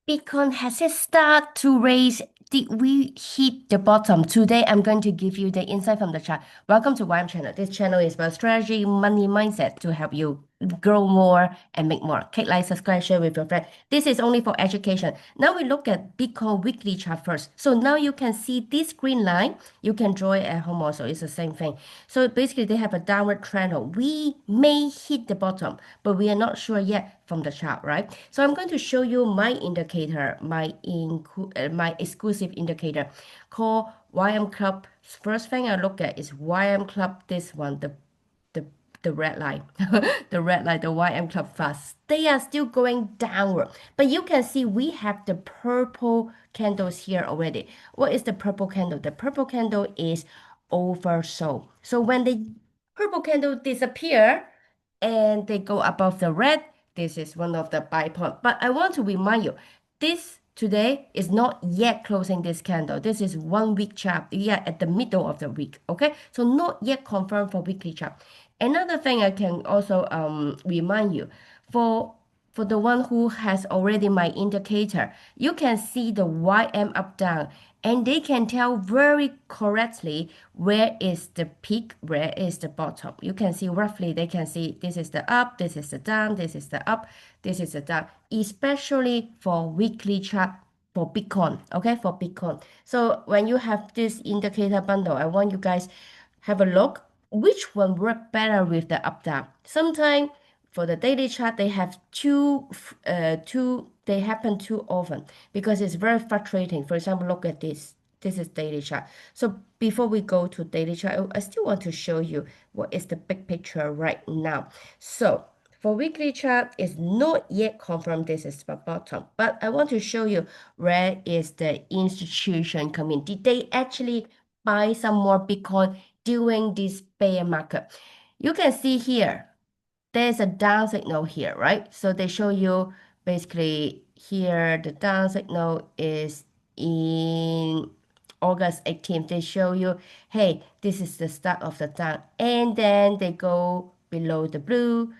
Bitcoin has it start to raise? Did we hit the bottom? Today, I'm going to give you the insight from the chart. Welcome to YM channel. This channel is about strategy, money, mindset to help you grow more and make more. Click like, subscribe, share with your friend. This is only for education. Now we look at Bitcoin weekly chart first. So now you can see this green line. You can draw it at home also. It's the same thing. So basically, they have a downward trend. We may hit the bottom, but we are not sure yet from the chart, right? So I'm going to show you my indicator, my exclusive indicator called YM Club. First thing I look at is YM Club, this one, the the red line, the red line, the YM Club fast. They are still going downward, but you can see we have the purple candles here already. What is the purple candle? The purple candle is oversold. So when the purple candle disappear and they go above the red, this is one of the buy point. But I want to remind you, this today is not yet closing this candle. This is 1 week chart. We are at the middle of the week. Okay, so not yet confirmed for weekly chart. Another thing I can also remind you, for for the one who has already my indicator, you can see the YM up down and they can tell very correctly where is the peak, where is the bottom. You can see roughly, they can see this is the up, this is the down, this is the up, this is the down, especially for weekly chart for Bitcoin, okay, for Bitcoin. So when you have this indicator bundle, I want you guys have a look which one work better with the up down. Sometimes for the daily chart, they have they happen too often because it's very frustrating. For example, look at this. This is daily chart. So before we go to daily chart, I still want to show you what is the big picture right now. So for weekly chart, it's not yet confirmed this is the bottom, but I want to show you where is the institution coming. Did they actually buy some more Bitcoin during this bear market? You can see here there's a down signal here, right? So they show you basically here the down signal is in August 18th. They show you, hey, this is the start of the down. And then they go below the blue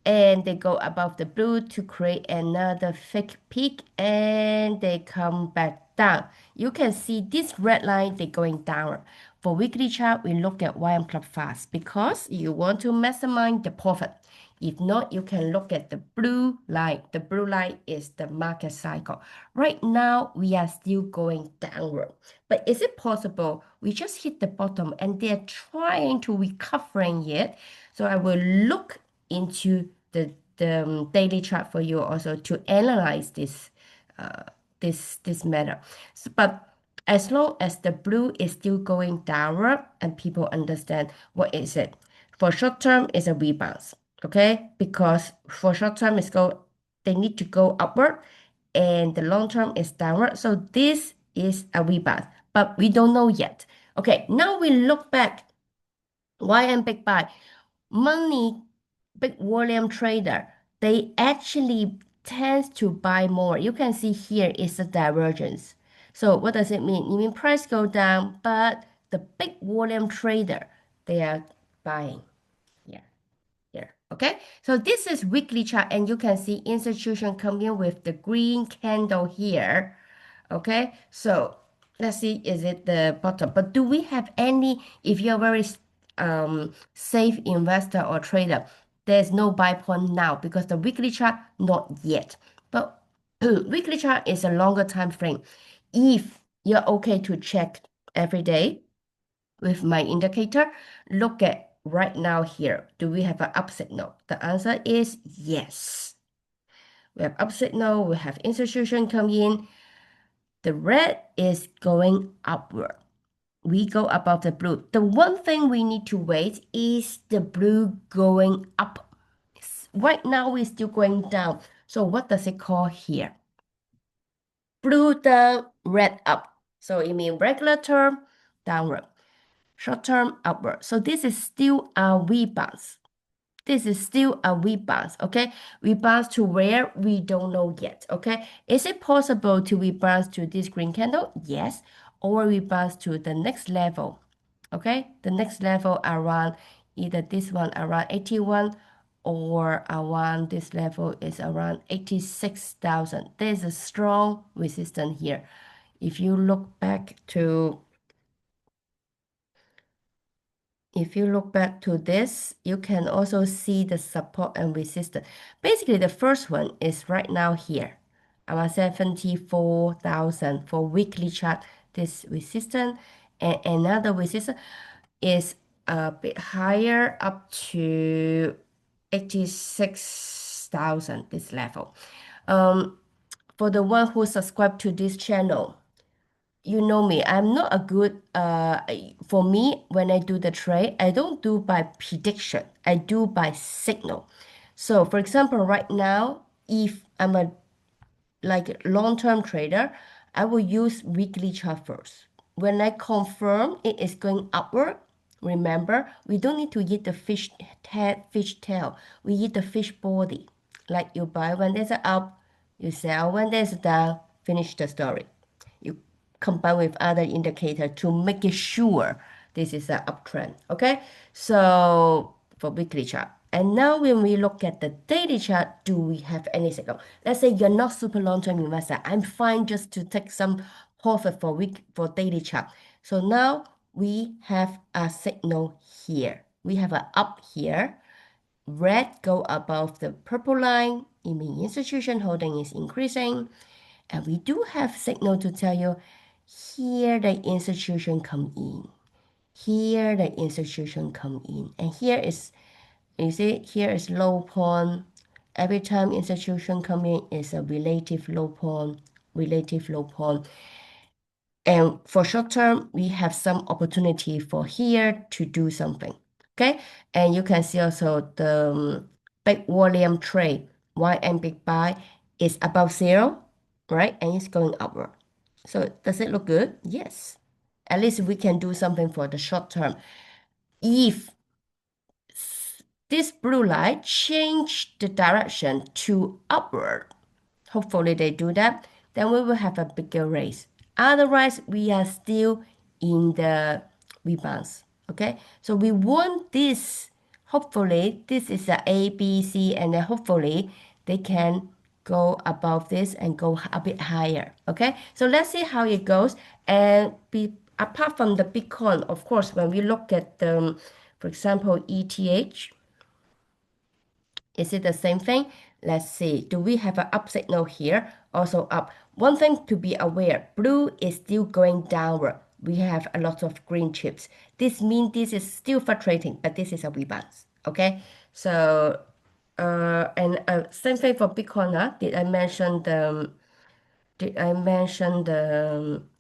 and they go above the blue to create another fake peak and they come back down. You can see this red line, they're going down. For weekly chart, we look at YM Club Fast because you want to maximize the profit. If not, you can look at the blue line. The blue line is the market cycle. Right now, we are still going downward. But is it possible we just hit the bottom and they're trying to recovering yet? So I will look into the daily chart for you also to analyze this matter. But as long as the blue is still going downward and people understand what is it. For short term, it's a rebound, okay? Because for short term, they need to go upward and the long term is downward. So this is a rebound, but we don't know yet. Okay, now we look back. Why am big buy? Money, big volume trader, they actually tends to buy more. You can see here is a divergence. So what does it mean? It means price go down, but the big volume trader, they are buying. Yeah, here. Okay. So this is weekly chart, and you can see institution coming with the green candle here. Okay. So let's see, is it the bottom? But do we have any, if you're very safe investor or trader, there's no buy point now because the weekly chart not yet. But weekly chart is a longer time frame. If you're okay to check every day with my indicator, look at right now here. Do we have an up signal? The answer is yes. We have up signal, we have institution come in. The red is going upward. We go above the blue. The one thing we need to wait is the blue going up. Right now, we're still going down. So what does it call here? Blue down, red up. So it means regular term, downward. Short term, upward. So this is still a rebound. This is still a rebound, okay? Rebound to where we don't know yet, okay? Is it possible to rebound to this green candle? Yes. Or rebound to the next level, okay? The next level around either this one around 81 or around this level is around 86,000. There's a strong resistance here. If you look back to this, you can also see the support and resistance. Basically, the first one is right now here, around 74,000 for weekly chart, this resistance. And another resistance is a bit higher, up to 86,000, this level. For the one who subscribe to this channel, you know me, I'm not a good for me, when I do the trade, I don't do by prediction, I do by signal. So for example, right now, if I'm a like long-term trader, I will use weekly chart first. When I confirm it is going upward, remember, we don't need to eat the fish tail. We eat the fish body. Like you buy when there's a up, you sell when there's a down, finish the story. You combine with other indicator to make it sure this is an uptrend. Okay, so for weekly chart. And now when we look at the daily chart, do we have any signal? Let's say you're not super long-term investor. I'm fine just to take some profit for daily chart. So now we have a signal here. We have an up here. Red go above the purple line. It means institution holding is increasing. And we do have signal to tell you here the institution come in. Here the institution come in. And here is, you see, here is low point. Every time institution come in is a relative low point, relative low point. And for short term, we have some opportunity for here to do something. Okay. And you can see also the big volume trade, YM big buy is above zero, right? And it's going upward. So does it look good? Yes. At least we can do something for the short term. If this blue light change the direction to upward, hopefully they do that, then we will have a bigger raise. Otherwise, we are still in the rebounds. Okay, so we want this. Hopefully, this is a A, B, C, and then hopefully they can go above this and go a bit higher. Okay, so let's see how it goes. And apart from the Bitcoin, of course, when we look at the, for example, ETH. Is it the same thing? Let's see. Do we have an up signal here? Also up. One thing to be aware, blue is still going downward. We have a lot of green chips. This means this is still fluctuating, but this is a rebound. Okay? So, same thing for Bitcoin. Did I mention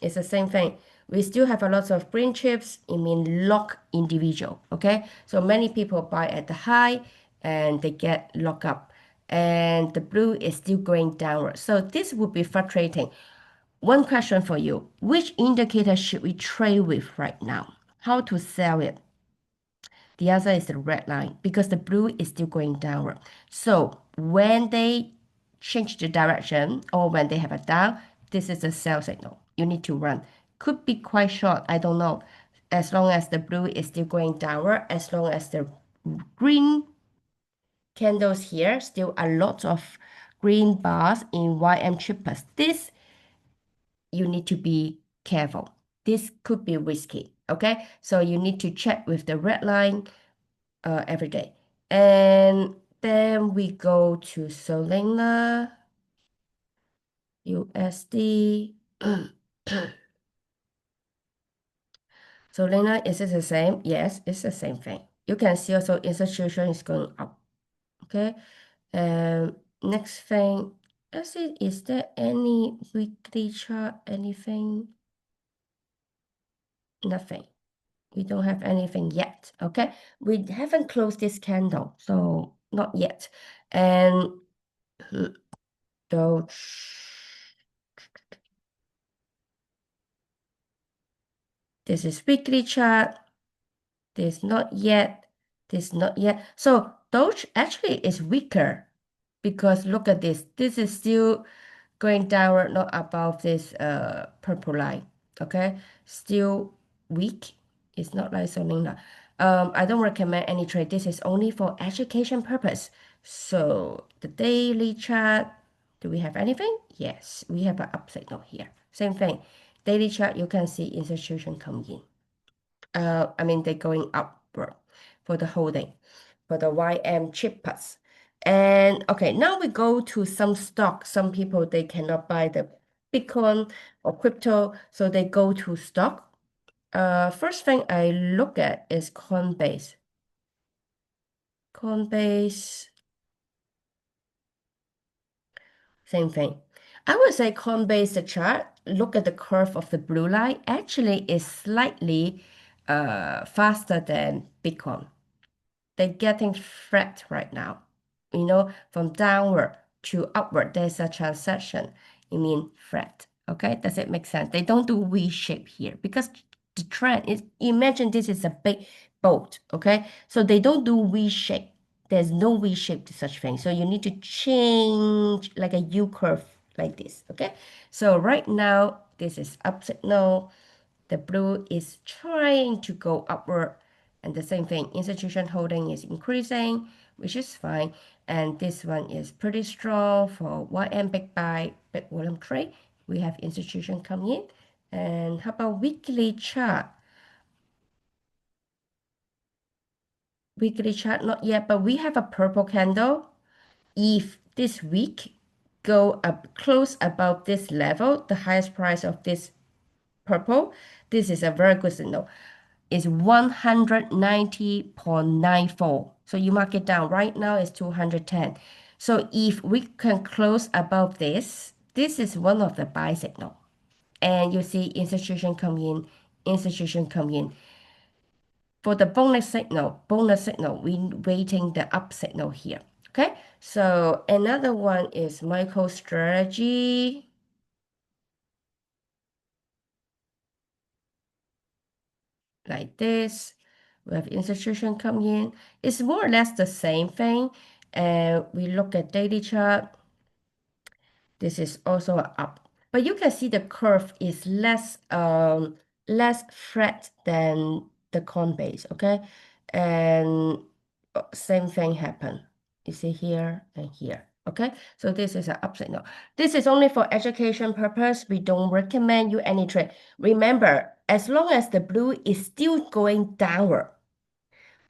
it's the same thing. We still have a lot of green chips. It means lock individual. Okay, so many people buy at the high and they get locked up, and the blue is still going downward. So this would be frustrating. One question for you: which indicator should we trade with right now? How to sell it? The other is the red line because the blue is still going downward. So when they change the direction or when they have a down, this is a sell signal. You need to run. Could be quite short, I don't know. As long as the blue is still going downward, as long as the green candles here, still a lot of green bars in YM chippers. This you need to be careful. This could be risky. Okay, so you need to check with the red line every day. And then we go to Solana, USD. Solana, is it the same? Yes, it's the same thing. You can see also institution is going up. Okay. Next thing, let's see, is there any weekly chart, anything? Nothing. We don't have anything yet. Okay. We haven't closed this candle, so not yet. And Doge. This is weekly chart. This not yet. This not yet. So Doge actually is weaker because look at this. This is still going downward, not above this purple line. Okay, still weak. It's not like Solana. I don't recommend any trade. This is only for education purpose. So the daily chart, do we have anything? Yes, we have an up signal here. Same thing. Daily chart, you can see institution coming in. I mean, they're going upward for the holding, for the YM chip parts. And okay, now we go to some stock. Some people, they cannot buy the Bitcoin or crypto, so they go to stock. First thing I look at is Coinbase. Coinbase, same thing. I would say Coinbase, the chart, look at the curve of the blue line, actually is slightly faster than Bitcoin. They're getting flat right now. From downward to upward, there's a transaction. You mean flat. Okay, does it make sense? They don't do V shape here because the trend is, imagine this is a big boat. Okay, so they don't do V shape. There's no V shape to such thing. So you need to change like a U curve like this. Okay, so right now this is up signal. The blue is trying to go upward. And the same thing, institution holding is increasing, which is fine. And this one is pretty strong for YM big buy, big volume trade. We have institution coming in. And how about weekly chart? Weekly chart, not yet, but we have a purple candle. If this week go up close above this level, the highest price of this purple, this is a very good signal. Is 190.94. So you mark it down. Right now it's 210. So if we can close above this, this is one of the buy signal. And you see institution come in, institution come in. For the bonus signal, we waiting the up signal here. Okay, so another one is MicroStrategy. Like this. We have institution coming in. It's more or less the same thing. And we look at daily chart. This is also up. But you can see the curve is less flat than the Coinbase, okay? And same thing happen. You see here and here. Okay, so this is an up signal. This is only for education purpose. We don't recommend you any trade. Remember, as long as the blue is still going downward,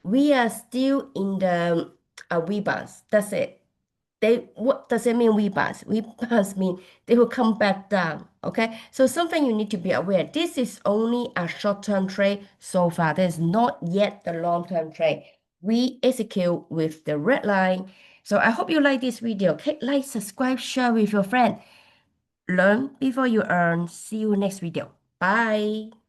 we are still in the rebounds. That's it. What does it mean rebounds? Rebounds mean they will come back down. Okay, so something you need to be aware. This is only a short-term trade so far. There's not yet the long-term trade. We execute with the red line. So I hope you like this video. Click like, subscribe, share with your friend. Learn before you earn. See you next video. Bye.